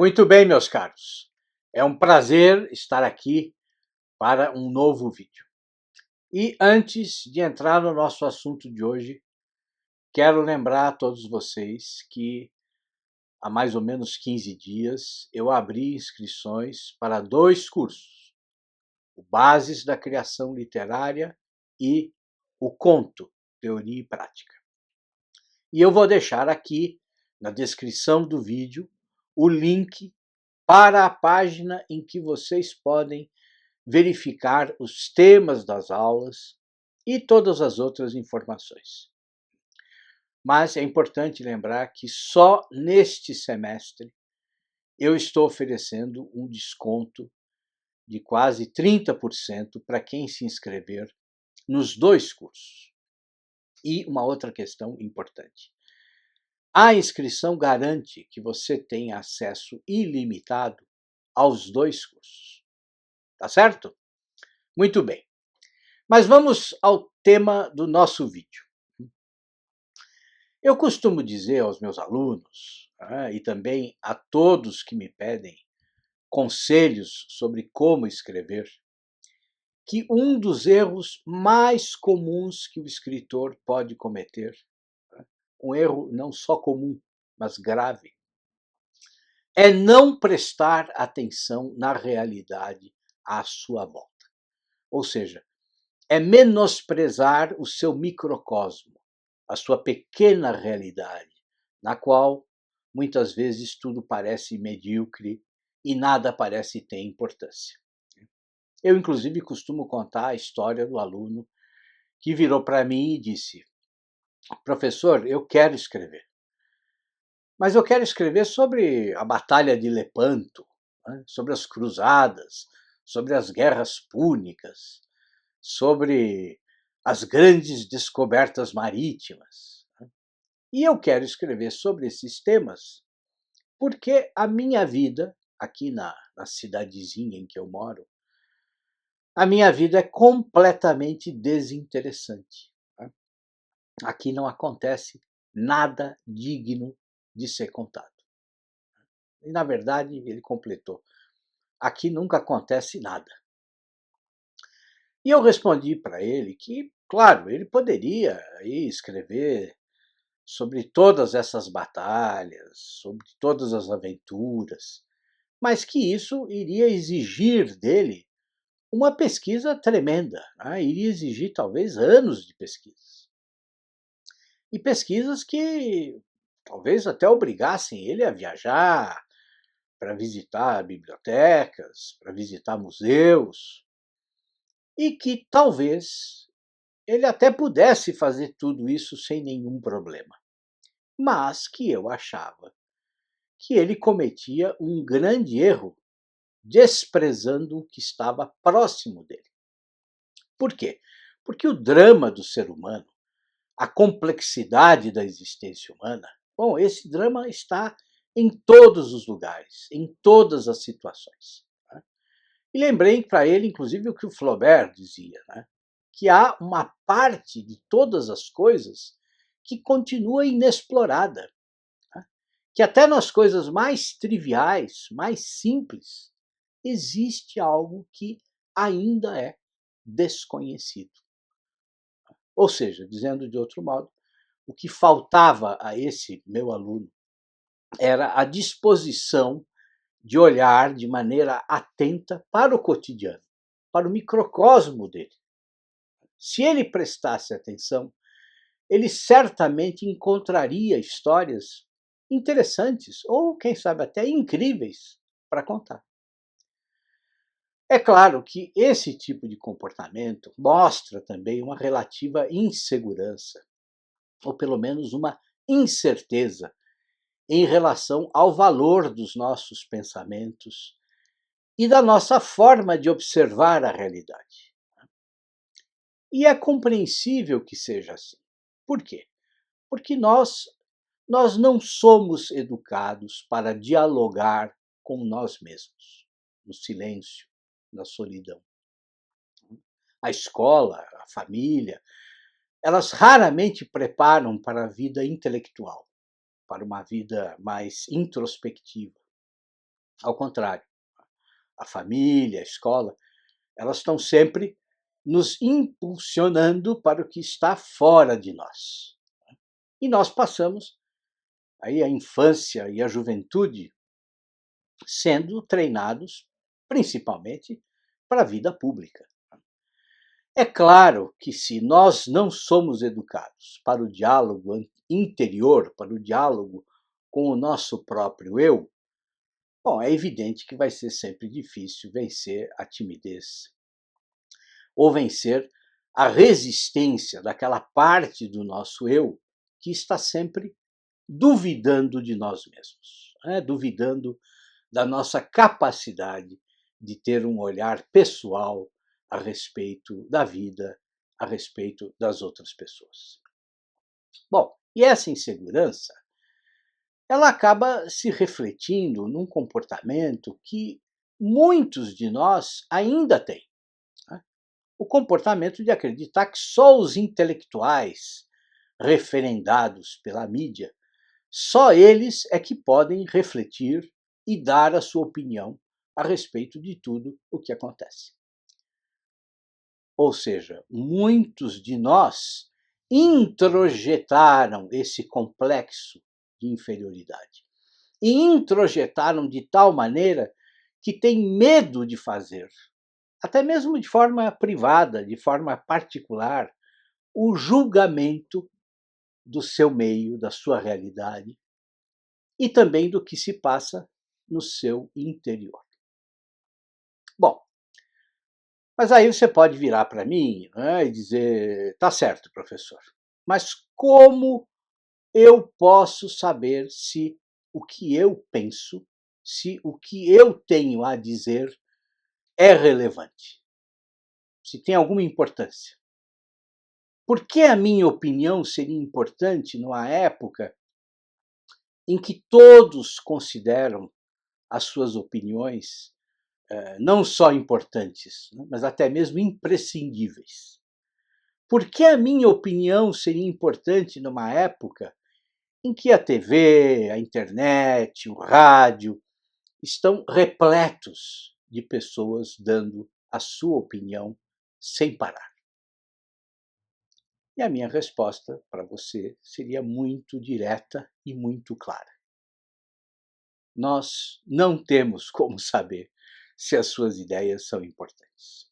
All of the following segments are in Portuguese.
Muito bem, meus caros. É um prazer estar aqui para um novo vídeo. E antes de entrar no nosso assunto de hoje, quero lembrar a todos vocês que há mais ou menos 15 dias eu abri inscrições para 2 cursos: o Bases da Criação Literária e o Conto, Teoria e Prática. E eu vou deixar aqui na descrição do vídeo o link para a página em que vocês podem verificar os temas das aulas e todas as outras informações. Mas é importante lembrar que só neste semestre eu estou oferecendo um desconto de quase 30% para quem se inscrever nos 2 cursos. E uma outra questão importante: a inscrição garante que você tenha acesso ilimitado aos 2 cursos. Tá certo? Muito bem. Mas vamos ao tema do nosso vídeo. Eu costumo dizer aos meus alunos, e também a todos que me pedem conselhos sobre como escrever, que um dos erros mais comuns que o escritor pode cometer, um erro não só comum, mas grave, é não prestar atenção na realidade à sua volta. Ou seja, é menosprezar o seu microcosmo, a sua pequena realidade, na qual muitas vezes tudo parece medíocre e nada parece ter importância. Eu, inclusive, costumo contar a história do aluno que virou para mim e disse: professor, eu quero escrever, mas eu quero escrever sobre a Batalha de Lepanto, sobre as cruzadas, sobre as guerras púnicas, sobre as grandes descobertas marítimas. E eu quero escrever sobre esses temas porque a minha vida, aqui na cidadezinha em que eu moro, a minha vida é completamente desinteressante. Aqui não acontece nada digno de ser contado. E, na verdade, ele completou: aqui nunca acontece nada. E eu respondi para ele que, claro, ele poderia aí escrever sobre todas essas batalhas, sobre todas as aventuras, mas que isso iria exigir dele uma pesquisa tremenda, iria exigir talvez anos de pesquisas. E pesquisas que talvez até obrigassem ele a viajar para visitar bibliotecas, para visitar museus, e que talvez ele até pudesse fazer tudo isso sem nenhum problema, mas que eu achava que ele cometia um grande erro desprezando o que estava próximo dele. Por quê? Porque o drama do ser humano, a complexidade da existência humana, bom, esse drama está em todos os lugares, em todas as situações. E lembrei para ele, inclusive, o que o Flaubert dizia, que há uma parte de todas as coisas que continua inexplorada, que até nas coisas mais triviais, mais simples, existe algo que ainda é desconhecido. Ou seja, dizendo de outro modo, o que faltava a esse meu aluno era a disposição de olhar de maneira atenta para o cotidiano, para o microcosmo dele. Se ele prestasse atenção, ele certamente encontraria histórias interessantes ou, quem sabe, até incríveis para contar. É claro que esse tipo de comportamento mostra também uma relativa insegurança, ou pelo menos uma incerteza em relação ao valor dos nossos pensamentos e da nossa forma de observar a realidade. E é compreensível que seja assim. Por quê? Porque nós não somos educados para dialogar com nós mesmos, no silêncio, na solidão. A escola, a família, elas raramente preparam para a vida intelectual, para uma vida mais introspectiva. Ao contrário, a família, a escola, elas estão sempre nos impulsionando para o que está fora de nós. E nós passamos aí a infância e a juventude sendo treinados principalmente para a vida pública. É claro que se nós não somos educados para o diálogo interior, para o diálogo com o nosso próprio eu, bom, é evidente que vai ser sempre difícil vencer a timidez ou vencer a resistência daquela parte do nosso eu que está sempre duvidando de nós mesmos, duvidando da nossa capacidade de ter um olhar pessoal a respeito da vida, a respeito das outras pessoas. Bom, e essa insegurança, ela acaba se refletindo num comportamento que muitos de nós ainda têm. Né? O comportamento de acreditar que só os intelectuais referendados pela mídia, só eles é que podem refletir e dar a sua opinião a respeito de tudo o que acontece. Ou seja, muitos de nós introjetaram esse complexo de inferioridade. E introjetaram de tal maneira que têm medo de fazer, até mesmo de forma privada, de forma particular, o julgamento do seu meio, da sua realidade e também do que se passa no seu interior. Bom, mas aí você pode virar para mim, e dizer: tá certo, professor, mas como eu posso saber se o que eu penso, se o que eu tenho a dizer é relevante, se tem alguma importância? Por que a minha opinião seria importante numa época em que todos consideram as suas opiniões não só importantes, mas até mesmo imprescindíveis? Por que a minha opinião seria importante numa época em que a TV, a internet, o rádio estão repletos de pessoas dando a sua opinião sem parar? E a minha resposta para você seria muito direta e muito clara. Nós não temos como saber se as suas ideias são importantes.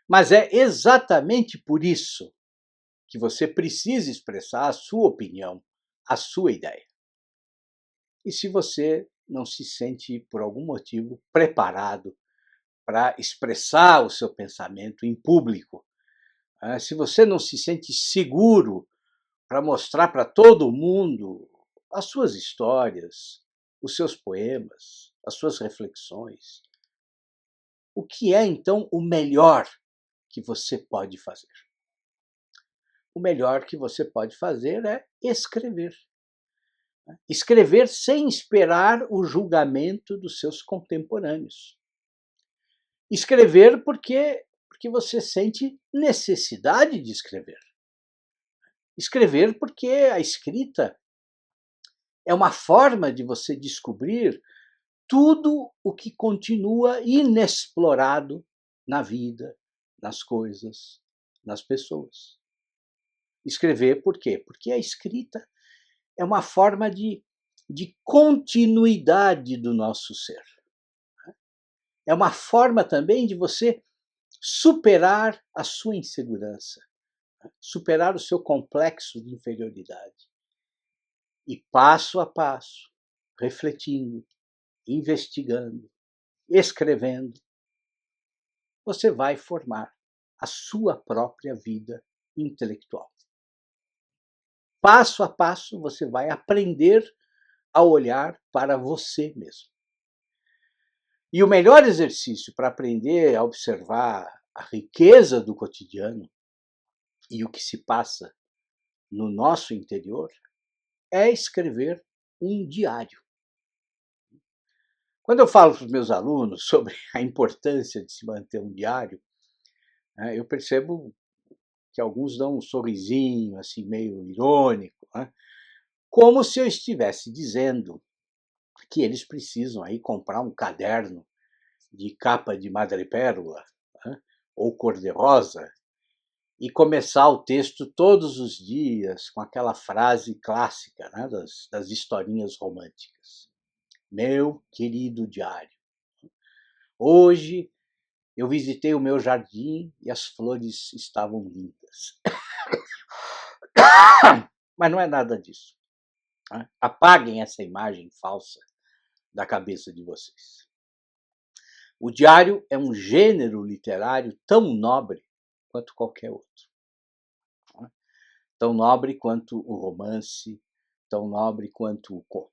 Mas é exatamente por isso que você precisa expressar a sua opinião, a sua ideia. E se você não se sente, por algum motivo, preparado para expressar o seu pensamento em público, se você não se sente seguro para mostrar para todo mundo as suas histórias, os seus poemas, as suas reflexões, o que é então o melhor que você pode fazer? O melhor que você pode fazer é escrever. Escrever sem esperar o julgamento dos seus contemporâneos. Escrever porque você sente necessidade de escrever. Escrever porque a escrita é uma forma de você descobrir tudo o que continua inexplorado na vida, nas coisas, nas pessoas. Escrever por quê? Porque a escrita é uma forma de continuidade do nosso ser. É uma forma também de você superar a sua insegurança, superar o seu complexo de inferioridade. E passo a passo, refletindo, investigando, escrevendo, você vai formar a sua própria vida intelectual. Passo a passo, você vai aprender a olhar para você mesmo. E o melhor exercício para aprender a observar a riqueza do cotidiano e o que se passa no nosso interior é escrever um diário. Quando eu falo para os meus alunos sobre a importância de se manter um diário, eu percebo que alguns dão um sorrisinho assim meio irônico, como se eu estivesse dizendo que eles precisam aí comprar um caderno de capa de madrepérola, né, ou cor-de-rosa, e começar o texto todos os dias com aquela frase clássica, né, das historinhas românticas. Meu querido diário, hoje eu visitei o meu jardim e as flores estavam lindas. Mas não é nada disso, né? Apaguem essa imagem falsa da cabeça de vocês. O diário é um gênero literário tão nobre quanto qualquer outro. Tão nobre quanto o romance, tão nobre quanto o conto.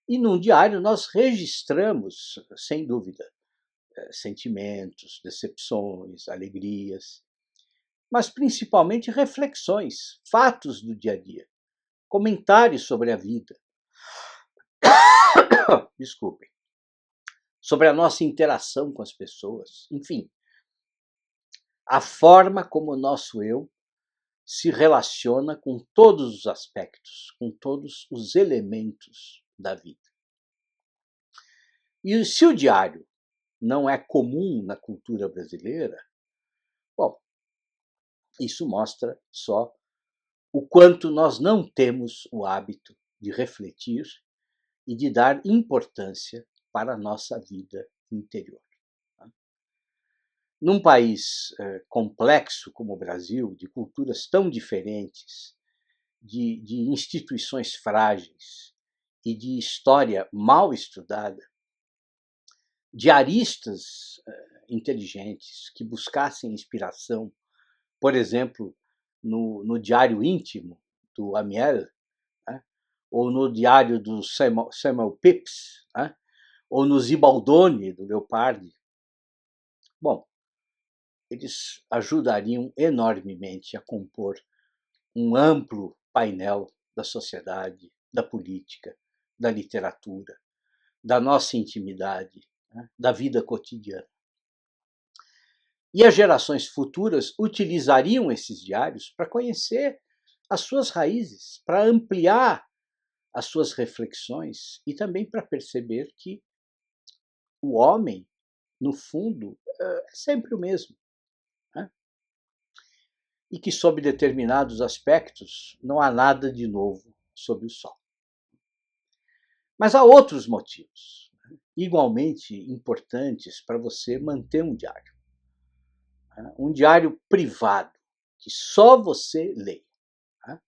E num diário nós registramos, sem dúvida, sentimentos, decepções, alegrias, mas principalmente reflexões, fatos do dia a dia, comentários sobre a vida. Desculpem. Sobre a nossa interação com as pessoas, enfim, a forma como o nosso eu se relaciona com todos os aspectos, com todos os elementos da vida. E se o diário não é comum na cultura brasileira, bom, isso mostra só o quanto nós não temos o hábito de refletir e de dar importância para a nossa vida interior. Num país complexo como o Brasil, de culturas tão diferentes, de instituições frágeis e de história mal estudada, diaristas inteligentes que buscassem inspiração, por exemplo, no diário íntimo do Amiel, né, ou no diário do Samuel Pepys, né, ou no Zibaldone, do Leopardi. Bom, eles ajudariam enormemente a compor um amplo painel da sociedade, da política, da literatura, da nossa intimidade, né, da vida cotidiana. E as gerações futuras utilizariam esses diários para conhecer as suas raízes, para ampliar as suas reflexões e também para perceber que o homem, no fundo, é sempre o mesmo, né? E que, sob determinados aspectos, não há nada de novo sob o sol. Mas há outros motivos, né, igualmente importantes para você manter um diário. Né? Um diário privado, que só você lê. Né?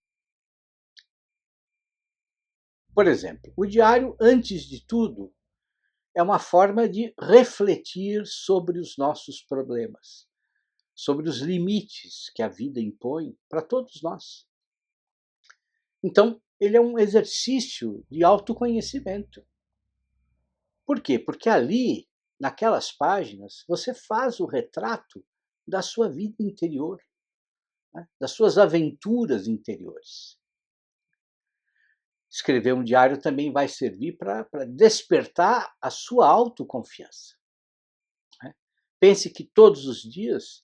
Por exemplo, o diário, antes de tudo, é uma forma de refletir sobre os nossos problemas, sobre os limites que a vida impõe para todos nós. Então, ele é um exercício de autoconhecimento. Por quê? Porque ali, naquelas páginas, você faz o retrato da sua vida interior, né, das suas aventuras interiores. Escrever um diário também vai servir para despertar a sua autoconfiança. Né? Pense que todos os dias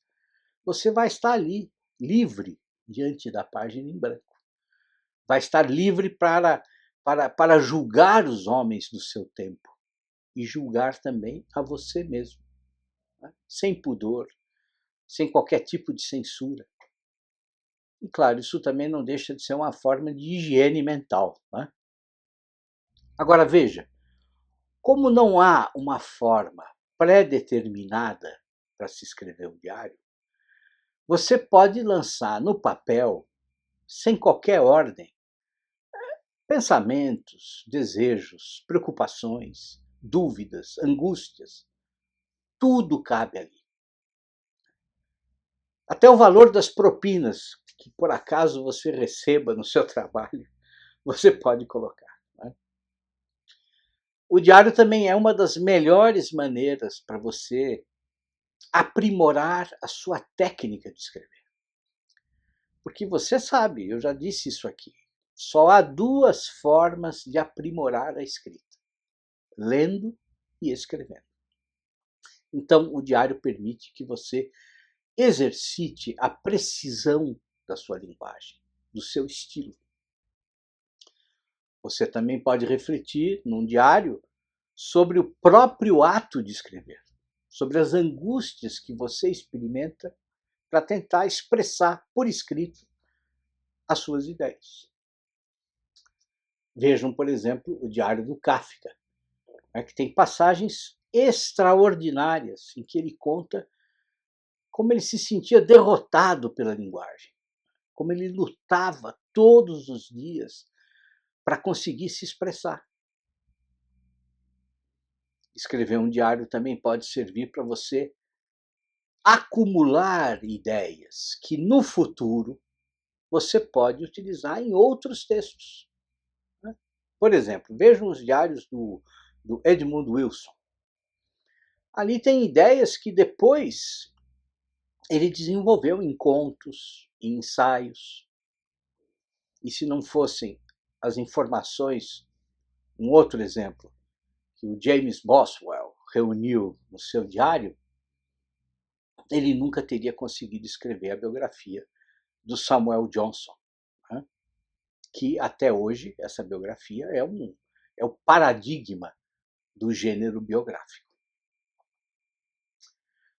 você vai estar ali, livre, diante da página em branco. Vai estar livre para julgar os homens do seu tempo e julgar também a você mesmo, né? Sem pudor, sem qualquer tipo de censura. E claro, isso também não deixa de ser uma forma de higiene mental. Né? Agora veja, como não há uma forma pré-determinada para se escrever um diário, você pode lançar no papel, sem qualquer ordem, pensamentos, desejos, preocupações, dúvidas, angústias. Tudo cabe ali. Até o valor das propinas que por acaso você receba no seu trabalho, você pode colocar. Né? O diário também é uma das melhores maneiras para você aprimorar a sua técnica de escrever. Porque você sabe, eu já disse isso aqui, só há duas formas de aprimorar a escrita: lendo e escrevendo. Então, o diário permite que você exercite a precisão da sua linguagem, do seu estilo. Você também pode refletir num diário sobre o próprio ato de escrever, sobre as angústias que você experimenta para tentar expressar por escrito as suas ideias. Vejam, por exemplo, o Diário do Kafka, que tem passagens extraordinárias em que ele conta como ele se sentia derrotado pela linguagem, como ele lutava todos os dias para conseguir se expressar. Escrever um diário também pode servir para você acumular ideias que no futuro você pode utilizar em outros textos. Por exemplo, vejam os diários do Edmund Wilson. Ali tem ideias que depois ele desenvolveu em contos, em ensaios. E se não fossem as informações, um outro exemplo, que o James Boswell reuniu no seu diário, ele nunca teria conseguido escrever a biografia do Samuel Johnson, né? Que até hoje essa biografia é o paradigma do gênero biográfico.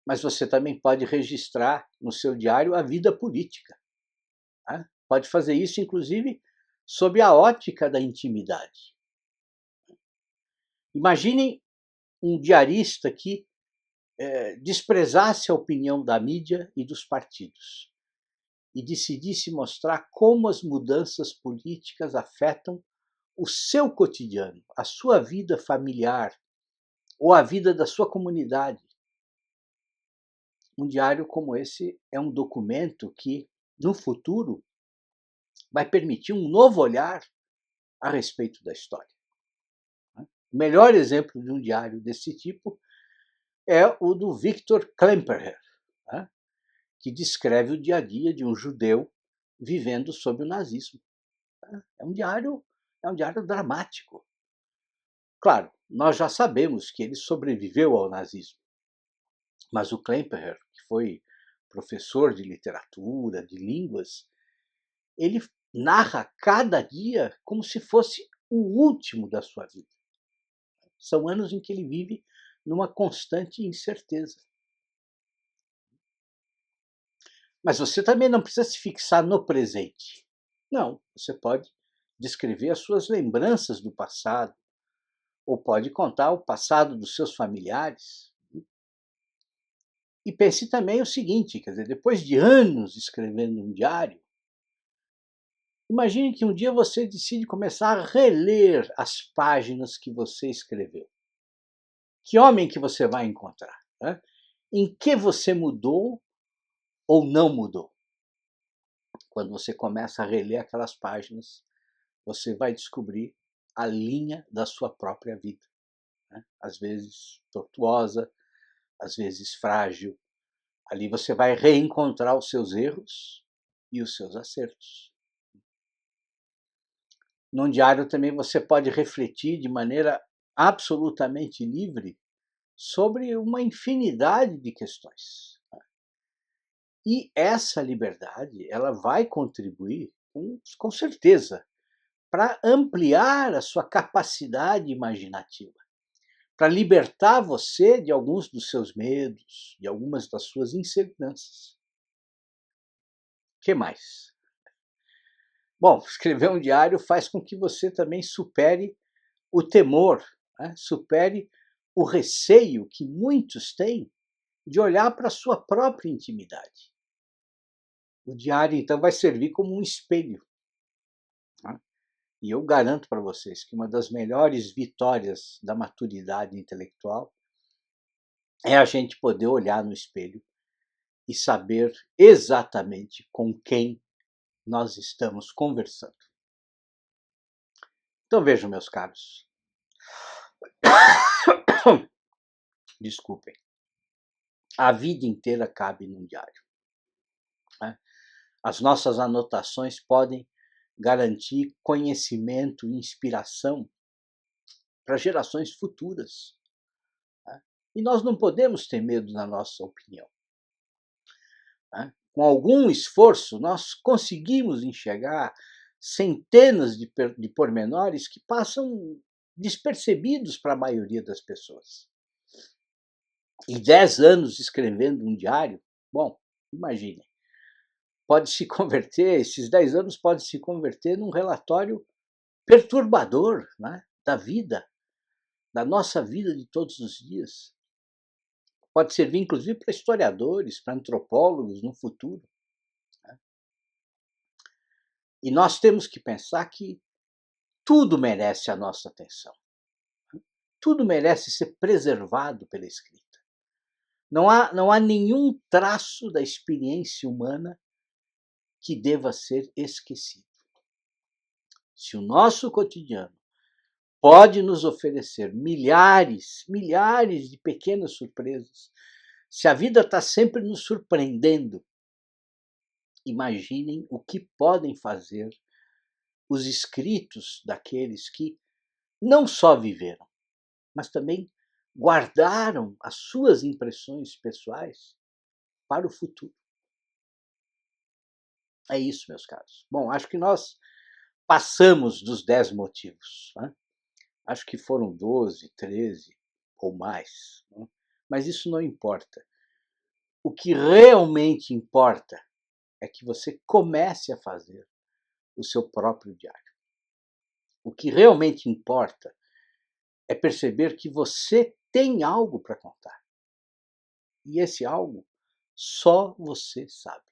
Mas você também pode registrar no seu diário a vida política, né? Pode fazer isso, inclusive, sob a ótica da intimidade. Imaginem um diarista que desprezasse a opinião da mídia e dos partidos e decidisse mostrar como as mudanças políticas afetam o seu cotidiano, a sua vida familiar ou a vida da sua comunidade. Um diário como esse é um documento que, no futuro, vai permitir um novo olhar a respeito da história. O melhor exemplo de um diário desse tipo é o do Victor Klemperer, que descreve o dia a dia de um judeu vivendo sob o nazismo. É um diário dramático. Claro, nós já sabemos que ele sobreviveu ao nazismo, mas o Klemperer, que foi professor de literatura, de línguas, ele narra cada dia como se fosse o último da sua vida. São anos em que ele vive numa constante incerteza. Mas você também não precisa se fixar no presente. Não, você pode descrever as suas lembranças do passado, ou pode contar o passado dos seus familiares. E pense também o seguinte, quer dizer, depois de anos escrevendo um diário, imagine que um dia você decide começar a reler as páginas que você escreveu. Que homem que você vai encontrar? Né? Em que você mudou ou não mudou? Quando você começa a reler aquelas páginas, você vai descobrir a linha da sua própria vida. Né? Às vezes tortuosa, às vezes frágil. Ali você vai reencontrar os seus erros e os seus acertos. Num diário também você pode refletir de maneira absolutamente livre sobre uma infinidade de questões. E essa liberdade, ela vai contribuir, com certeza, para ampliar a sua capacidade imaginativa, para libertar você de alguns dos seus medos, de algumas das suas inseguranças. O que mais? Bom, escrever um diário faz com que você também supere o temor, supere o receio que muitos têm de olhar para a sua própria intimidade. O diário, então, vai servir como um espelho. E eu garanto para vocês que uma das melhores vitórias da maturidade intelectual é a gente poder olhar no espelho e saber exatamente com quem nós estamos conversando. Então vejam, meus caros. Desculpem. A vida inteira cabe num diário. As nossas anotações podem garantir conhecimento e inspiração para gerações futuras. E nós não podemos ter medo da nossa opinião. Com algum esforço, nós conseguimos enxergar centenas de pormenores que passam despercebidos para a maioria das pessoas. E 10 anos escrevendo um diário, bom, imagine, pode se converter, esses 10 anos podem se converter num relatório perturbador, né, da vida, da nossa vida de todos os dias. Pode servir, inclusive, para historiadores, para antropólogos no futuro. Né? E nós temos que pensar que tudo merece a nossa atenção. Tudo merece ser preservado pela escrita. Não há nenhum traço da experiência humana que deva ser esquecido. Se o nosso cotidiano pode nos oferecer milhares de pequenas surpresas, se a vida está sempre nos surpreendendo, imaginem o que podem fazer os escritos daqueles que não só viveram, mas também guardaram as suas impressões pessoais para o futuro. É isso, meus caros. Bom, acho que nós passamos dos 10 motivos. Né? Acho que foram 12, 13 ou mais. Né? Mas isso não importa. O que realmente importa é que você comece a fazer o seu próprio diário. O que realmente importa é perceber que você tem algo para contar. E esse algo só você sabe.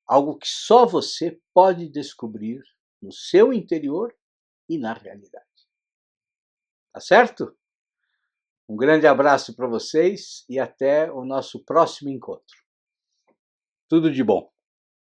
Algo que só você pode descobrir no seu interior e na realidade. Tá certo? Um grande abraço para vocês e até o nosso próximo encontro. Tudo de bom.